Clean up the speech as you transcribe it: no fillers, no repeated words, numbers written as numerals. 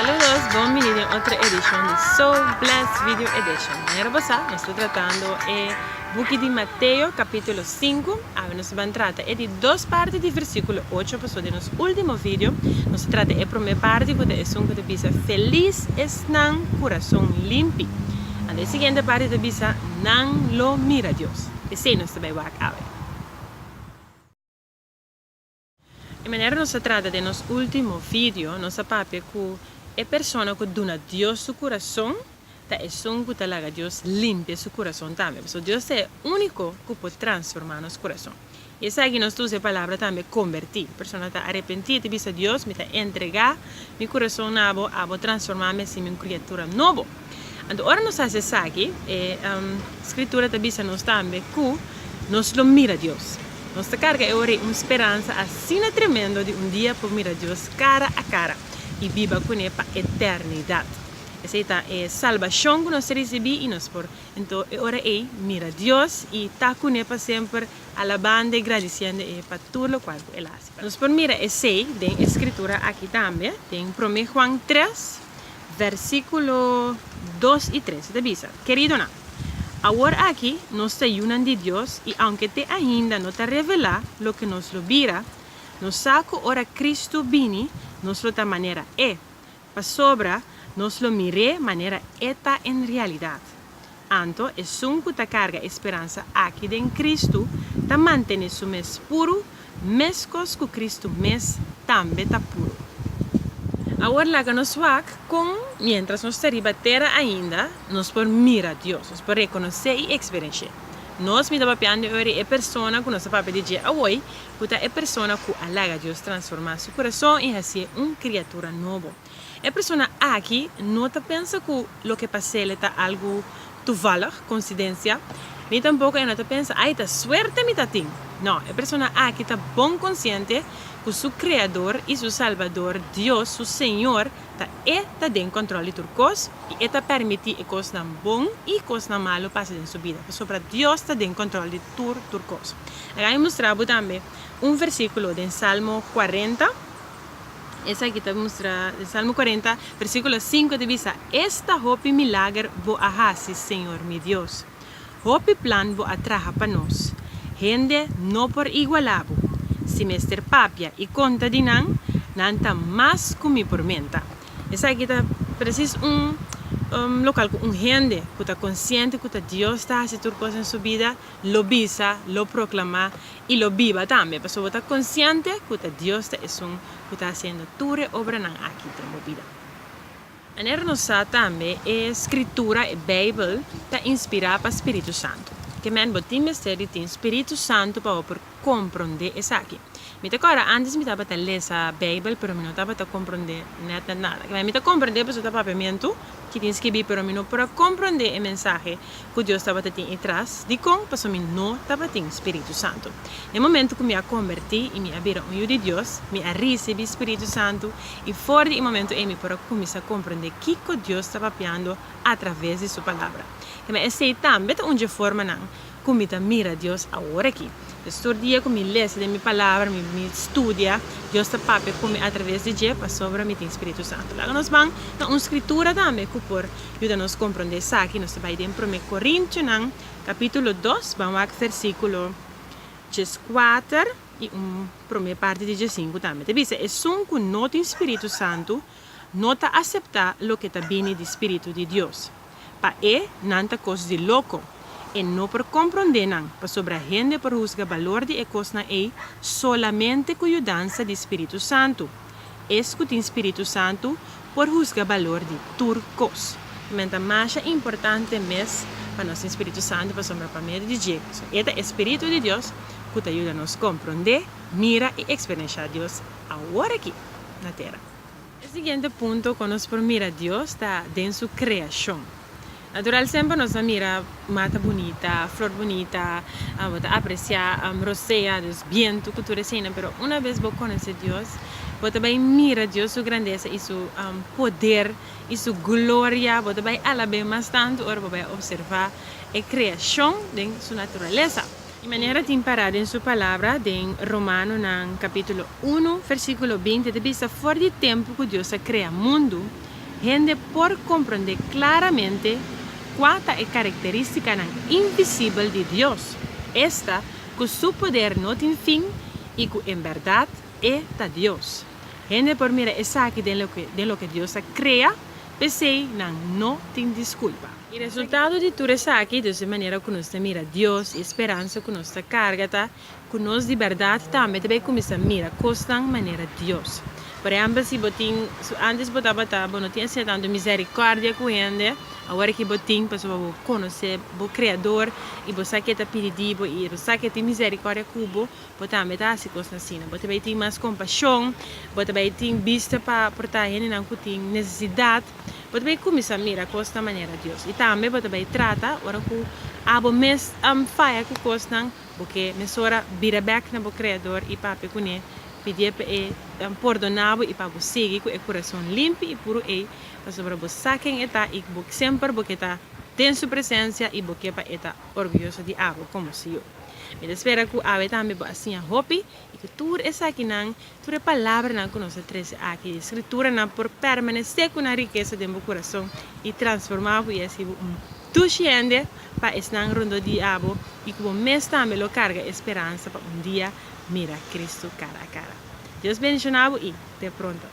Saludos, bienvenidos a otra edición de So Blessed Video Edition. Mañana pasada, nos está tratando el book de Mateo, capítulo 5. Ahora nos va a tratar de dos partes del versículo 8, pasó de nuestro último video. Nos trata de la primera parte, que es un que dice, feliz es nan corazón limpio. En la siguiente parte dice, nan lo mira Dios. Ese nos va a ver. De maneira que se trata de nuestro último video, nos papel que a persona que dona Dios su corazón, es un que te Dios limpia su corazón también. So, Dios es el único que puede transformar nuestro corazón. Y esa aquí nos usa la palabra también convertir. La persona está arrepentida y dice Dios me está entregar mi corazón nuevo, a transformarme en una criatura nueva. Entonces, ahora nos hace eso aquí, la escritura te dice nos también que nos lo mira Dios. Nos carga ahora una esperanza así tremenda de un día por mirar a Dios cara a cara y viva con él para eternidad. Esa es salvación que nos recibimos y nos por. Entonces ahora él mira a Dios y está con él para siempre alabando y agradeciendo para todo lo cual él hace. Nos por mira esa de la escritura aquí también, en 1 Juan 3, versículo 2 y 3. Te dice, querido no. Ahora aquí nos te ayudan de Dios y aunque te ainda no te revela lo que nos lo vira, nos saco ahora Cristo vini, nos lo ta manera pa sobra, nos lo mire manera eta en realidad. Anto es un que te carga esperanza aquí de en Cristo, ta mantene su mes puro, mes cos que Cristo mes también ta puro. Ahora la que nos va mientras nos arribatera ainda, nos por mira a Dios, nos por reconocer y experienciar. Nos mira papiando ahora a persona que nos papel de dia hoy, puta a persona que alaga Dios transformar su corazón y hacer una criatura nueva. A persona aquí no te pensa que lo que pase le está algo toevallig, coincidencia, ni tampoco no te pensa, ay, ta suerte mi tatín. No, a persona aquí está bon consciente que su creador y su salvador, Dios, su Señor, está en control de turcos y está permitiendo que cosas bon y cosas malo pasen en su vida. Sobre Dios está en control de turcos. Acá mostramos también un versículo de Salmo 40. Esa aquí te muestra el Salmo 40, versículo 5 te dice, esta hopi milagre vo ahasi, Señor mi Dios. Hopi plan vo atraja para nos. Gente no por igualabo. Si mester papia y conta de nanta más que mi tormenta. Esa aquí está preciso un local, un gente que está consciente que Dios está haciendo cosas en su vida, lo visa, lo proclama y lo viva también. Pero está consciente que Dios es un que está haciendo toda obra aquí en la vida. En el nosa también escritura e Bible está inspirada para Espíritu Santo. Que men botin mistério tem Espírito Santo para compreender isso aqui. Me agora antes me estava a ler a Bíblia, pero me não estava a compreender nada. Que me estava a compreender porque estava papamento que tinha escrito, pero me não para compreender o mensagem que Deus estava a ter atrás de com, porque me não estava a ter Espírito Santo. No momento que me converti e me abri um de Deus, me recebi Espírito Santo e fora de momento eu me para começar a compreender o que Deus estava falando através de sua palavra. Que me aceitar, beta onde forma não, como me mira Deus agora aqui. Todo dia que me lê de minha palavra, me estudia, Deus está papel como através de dia para sobre mim tem Espírito Santo. Lá nós vamos na uma escritura também que por ajuda-nos a compreender isso aqui. Nós vai em 1 Coríntios, capítulo 2, vamos ao versículo 4 e primeira parte de 5 também. Te diz, é um que não tem Espírito Santo, não está aceitar o que está vindo do Espírito de Deus. Para nanta coisa de louco. E não por compreender para sobre a gente por juzgar valor de coisa na solamente com a ajuda do Espírito Santo. Escuta o Espírito Santo por juzgar valor de turcos. Mas mais importante mesmo para nosso Espírito Santo para sobre a meio de Deus. Este Espírito de Deus que te ajuda a nos compreender, mira e experienciar Deus agora aqui na terra. O seguinte ponto que nós por mirar Deus está dentro de sua criação. Natural sempre nós mira mata bonita, flor bonita, apreciar rosea, dos vientos que tu recena, pero una vez vos conoces Dios, vos também mira Dios su grandeza y su poder y su gloria, vos também alabar bastante, ahora vos vais observar la creación de su naturaleza. De maneira de parar em sua palavra, em Romano, no capítulo 1, versículo 20, diz: fora de tempo que Deus cria o mundo, gente por compreender claramente cuál é a característica invisível de Deus. Esta, que su poder no tem fim e que em verdade é de Deus. Gente por mirar essa aqui de lo que Deus cria, pensei não tem desculpa. O resultado de tudo isso aqui, dessa maneira que nós mira Deus, esperança que nós carga, que nós de verdade também começa a mirar coisas de maneira Deus. Por exemplo, se antes botava não tinha sido tanto misericórdia com ele, agora que botin para conhecer o Criador e você que está pedindo e você que tem misericórdia com o também está assim coisa assim, você vai ter mais compaixão, você vai ter vista para portar ele não tem necessidade, você vai começar a mirar coisas da maneira Deus e também você vai tratar agora que abo mes faia com coisas porque mesora vira back na o Criador e papi com ele pedir para ele perdonar e para você seguir com o coração limpo e puro e para sobre você quem está e sempre porque está tem sua presença e porque para estar orgulhoso de algo como se eu. Me espero que a também assim a hopi e que tudo essa aqui não toda a palavra não conosco três aqui escritura não por permanecer com a riqueza de meu coração e transformar e assim tuxiende para estar rondo de abo e como mês também lo carga esperança para dia mira Cristo cara a cara. Deus bendicionado e até pronto.